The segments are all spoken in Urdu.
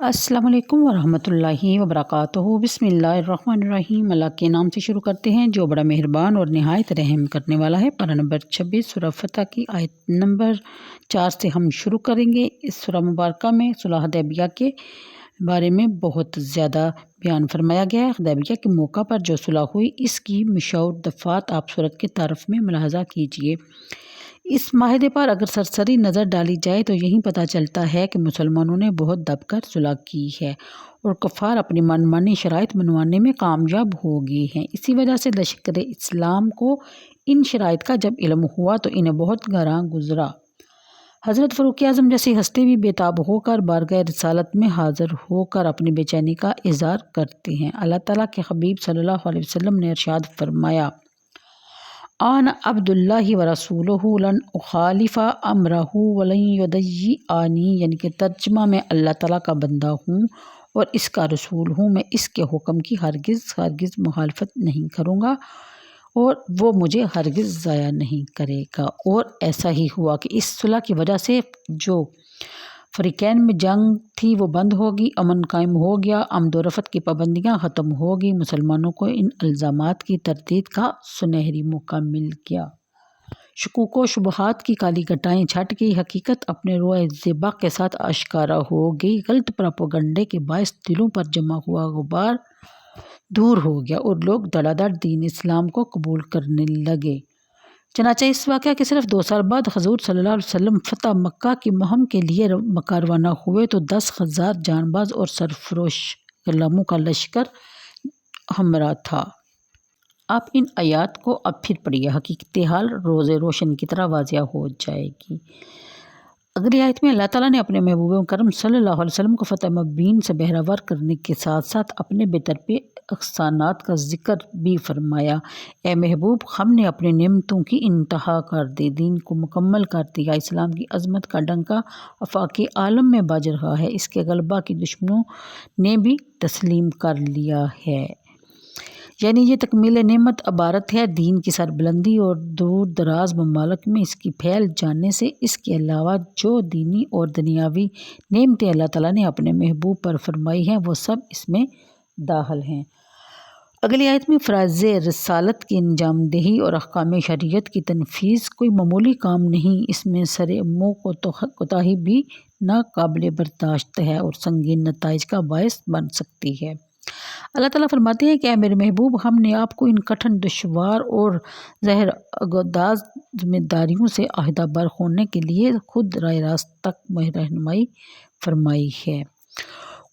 السلام علیکم ورحمۃ اللہ وبرکاتہ۔ بسم اللہ الرحمن الرحیم۔ اللہ کے نام سے شروع کرتے ہیں جو بڑا مہربان اور نہایت رحم کرنے والا ہے۔ پارہ نمبر 26 سورہ فتح کی آیت نمبر 4 سے ہم شروع کریں گے۔ اس سورہ مبارکہ میں صلح حدیبیہ کے بارے میں بہت زیادہ بیان فرمایا گیا ہے۔ حدیبیہ کے موقع پر جو صلح ہوئی اس کی مشہور دفعات آپ سورت کے تعارف میں ملاحظہ کیجیے۔ اس معاہدے پر اگر سرسری نظر ڈالی جائے تو یہی پتہ چلتا ہے کہ مسلمانوں نے بہت دب کر صلح کی ہے اور کفار اپنی من مانی شرائط منوانے میں کامیاب ہو گئے ہیں۔ اسی وجہ سے لشکر اسلام کو ان شرائط کا جب علم ہوا تو انہیں بہت گراں گزرا۔ حضرت فاروق اعظم جیسی ہستی بھی بے تاب ہو کر بارگاہ رسالت میں حاضر ہو کر اپنی بے چینی کا اظہار کرتے ہیں۔ اللہ تعالیٰ کے حبیب صلی اللہ علیہ وسلم نے ارشاد فرمایا، آن عبد اللہ ورسولہ لن اخالف امرہ ولن یضیعنی، یعنی کہ ترجمہ میں اللہ تعالیٰ کا بندہ ہوں اور اس کا رسول ہوں، میں اس کے حکم کی ہرگز مخالفت نہیں کروں گا اور وہ مجھے ہرگز ضائع نہیں کرے گا۔ اور ایسا ہی ہوا کہ اس صلح کی وجہ سے جو فریقین میں جنگ تھی وہ بند ہوگی، امن قائم ہو گیا، آمد و رفت کی پابندیاں ختم ہوگی، مسلمانوں کو ان الزامات کی تردید کا سنہری موقع مل گیا۔ شکوک و شبہات کی کالی گھٹائیں چھٹ گئی، حقیقت اپنے روئے زیبا کے ساتھ آشکارا ہو گئی، غلط پراپیگنڈے کے باعث دلوں پر جمع ہوا غبار دور ہو گیا اور لوگ دھڑا دھڑ دین اسلام کو قبول کرنے لگے۔ چنانچہ اس واقعہ کے صرف 2 سال بعد حضور صلی اللہ علیہ وسلم فتح مکہ کی مہم کے لیے مکہ روانہ ہوئے تو 10,000 جان باز اور سرفروش غلاموں کا لشکر ہمراہ تھا۔ آپ ان آیات کو اب پھر پڑھیے، حقیقت حال روز روشن کی طرح واضح ہو جائے گی۔ اگلی آیت میں اللہ تعالیٰ نے اپنے محبوب کرم صلی اللہ علیہ وسلم کو فتح مبین سے بہرہ کرنے کے ساتھ ساتھ اپنے بے طرفِ احسانات کا ذکر بھی فرمایا۔ اے محبوب، ہم نے اپنی نعمتوں کی انتہا کر دی، دین کو مکمل کر دیا، اسلام کی عظمت کا ڈنکا آفاق عالم میں بج رہا ہے، اس کے غلبہ کی دشمنوں نے بھی تسلیم کر لیا ہے۔ یعنی یہ تکمیل نعمت عبارت ہے دین کی سربلندی اور دور دراز ممالک میں اس کی پھیل جانے سے۔ اس کے علاوہ جو دینی اور دنیاوی نعمتیں اللہ تعالیٰ نے اپنے محبوب پر فرمائی ہیں وہ سب اس میں داخل ہیں۔ اگلی آیت میں فرائض رسالت کی انجام دہی اور احکام شریعت کی تنفیذ کوئی معمولی کام نہیں، اس میں سر منہ کوتاہی بھی ناقابل برداشت ہے اور سنگین نتائج کا باعث بن سکتی ہے۔ اللہ تعالیٰ فرماتے ہیں کہ اے میرے محبوب، ہم نے آپ کو ان کٹھن، دشوار اور زہر اگداز ذمہ داریوں سے عہدہ بر ہونے کے لیے خود راہ راست تک رہنمائی فرمائی ہے۔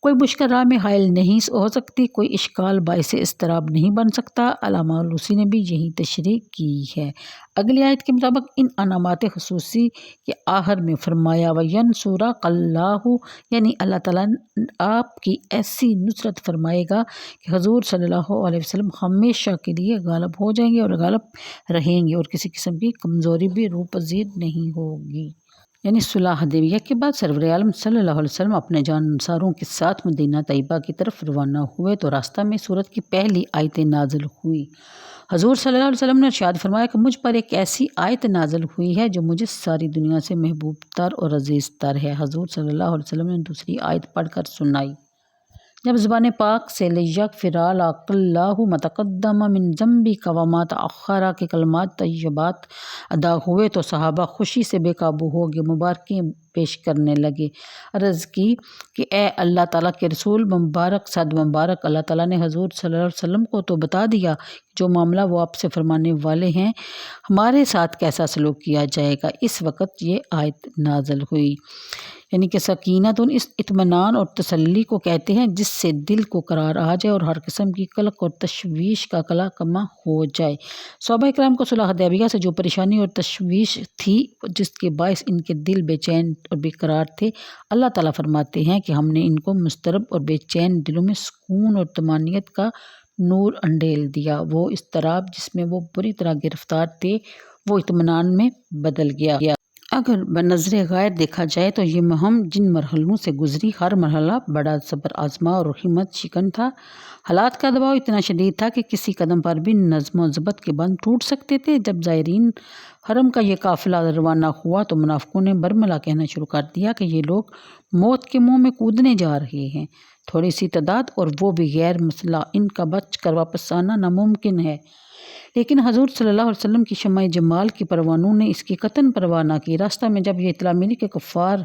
کوئی مشکل راہ میں حائل نہیں ہو سکتی، کوئی اشکال باعث اضطراب نہیں بن سکتا۔ علامہ آلوسی نے بھی یہی تشریح کی ہے۔ اگلی آیت کے مطابق ان انعامات خصوصی کے آخر میں فرمایا وَيَنْصُرَكَ اللَّهُ، یعنی اللہ تعالیٰ آپ کی ایسی نصرت فرمائے گا کہ حضور صلی اللہ علیہ وسلم ہمیشہ کے لیے غالب ہو جائیں گے اور غالب رہیں گے اور کسی قسم کی کمزوری بھی روح پذیر نہیں ہوگی۔ یعنی صلح حدیبیہ کے بعد سرور عالم صلی اللہ علیہ وسلم اپنے جانصاروں کے ساتھ مدینہ طیبہ کی طرف روانہ ہوئے تو راستہ میں سورت کی پہلی آیتیں نازل ہوئی۔ حضور صلی اللہ علیہ وسلم نے ارشاد فرمایا کہ مجھ پر ایک ایسی آیت نازل ہوئی ہے جو مجھے ساری دنیا سے محبوب تر اور عزیز تر ہے۔ حضور صلی اللہ علیہ وسلم نے دوسری آیت پڑھ کر سنائی۔ جب زبان پاک سے لِیَغْفِرَ لَکَ اللَّهُ مَا تَقَدَّمَ مِن ذَنبِکَ وَمَا تَأَخَّرَ کے کلمات طیبات ادا ہوئے تو صحابہ خوشی سے بے قابو ہو گئے، مبارکیں پیش کرنے لگے۔ عرض کی کہ اے اللہ تعالیٰ کے رسول، مبارک صد مبارک، اللہ تعالیٰ نے حضور صلی اللہ علیہ وسلم کو تو بتا دیا جو معاملہ وہ آپ سے فرمانے والے ہیں، ہمارے ساتھ کیسا سلوک کیا جائے گا۔ اس وقت یہ آیت نازل ہوئی۔ یعنی کہ سکینت اس اطمینان اور تسلی کو کہتے ہیں جس سے دل کو قرار آ جائے اور ہر قسم کی قلق اور تشویش کا کما ہو جائے۔ صحابہ کرام کو صلح حدیبیہ سے جو پریشانی اور تشویش تھی جس کے باعث ان کے دل بے چین اور بے قرار تھے، اللہ تعالیٰ فرماتے ہیں کہ ہم نے ان کو مضطرب اور بے چین دلوں میں سکون اور طمانینت کا نور انڈیل دیا۔ وہ اضطراب جس میں وہ بری طرح گرفتار تھے وہ اطمینان میں بدل گیا۔ اگر بنظر غیر دیکھا جائے تو یہ مہم جن مرحلوں سے گزری، ہر مرحلہ بڑا صبر آزما اور ہمت شکن تھا۔ حالات کا دباؤ اتنا شدید تھا کہ کسی قدم پر بھی نظم و ضبط کے بند ٹوٹ سکتے تھے۔ جب زائرین حرم کا یہ قافلہ روانہ ہوا تو منافقوں نے برملا کہنا شروع کر دیا کہ یہ لوگ موت کے منہ میں کودنے جا رہے ہیں۔ تھوڑی سی تعداد اور وہ بھی غیر مسلح، ان کا بچ کر واپس آنا ناممکن ہے۔ لیکن حضور صلی اللہ علیہ وسلم کی شمع جمال کی پروانوں نے اس کی قطعاً پرواہ نہ کی۔ راستہ میں جب یہ اطلاع ملی کہ کفار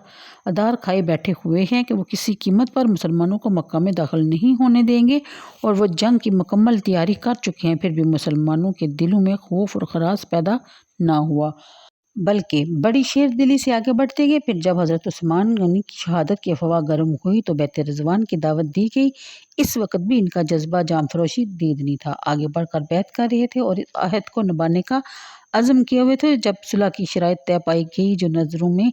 ادار کھائے بیٹھے ہوئے ہیں کہ وہ کسی قیمت پر مسلمانوں کو مکہ میں داخل نہیں ہونے دیں گے اور وہ جنگ کی مکمل تیاری کر چکے ہیں، پھر بھی مسلمانوں کے دلوں میں خوف اور ہراس پیدا نہ ہوا، بلکہ بڑی شیر دلی سے آگے بڑھتے گئے۔ پھر جب حضرت عثمان غنی کی شہادت کی افواہ گرم ہوئی تو بیت رضوان کی دعوت دی گئی۔ اس وقت بھی ان کا جذبہ جام فروشی دید نہیں تھا، آگے بڑھ کر بیعت کر رہے تھے اور اس عہد کو نبھانے کا عزم کیے ہوئے تھے۔ جب صلح کی شرائط طے پائی گئی جو نظروں میں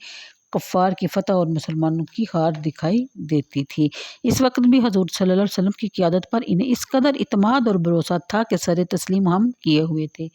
کفار کی فتح اور مسلمانوں کی ہار دکھائی دیتی تھی، اس وقت بھی حضور صلی اللہ علیہ وسلم کی قیادت پر انہیں اس قدر اعتماد اور بھروسہ تھا کہ سر تسلیم ہم کیے ہوئے تھے۔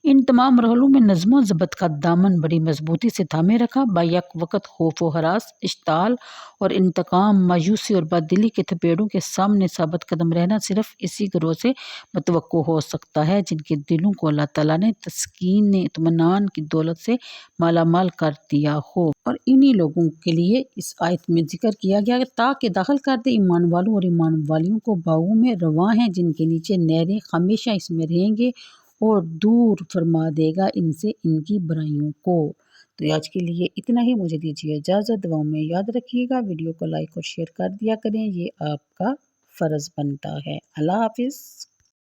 ان تمام مرحلوں میں نظم و ضبط کا دامن بڑی مضبوطی سے تھامے رکھا۔ بیک وقت خوف و ہراس، اشتعال اور انتقام، مایوسی اور بددلی کے تھپیڑوں کے سامنے ثابت قدم رہنا صرف اسی گروہ سے متوقع ہو سکتا ہے جن کے دلوں کو اللہ تعالیٰ نے تسکین اطمینان کی دولت سے مالا مال کر دیا ہو۔ اور انہی لوگوں کے لیے اس آیت میں ذکر کیا گیا کہ تاکہ داخل کر دے ایمان والوں اور ایمان والیوں کو باغوں میں رواں ہیں جن کے نیچے نہریں، ہمیشہ اس میں رہیں گے، اور دور فرما دے گا ان سے ان کی برائیوں کو۔ تو آج کے لیے اتنا ہی، مجھے دیجیے اجازت، دعاؤں میں یاد رکھیے گا، ویڈیو کو لائک اور شیئر کر دیا کریں، یہ آپ کا فرض بنتا ہے۔ اللہ حافظ۔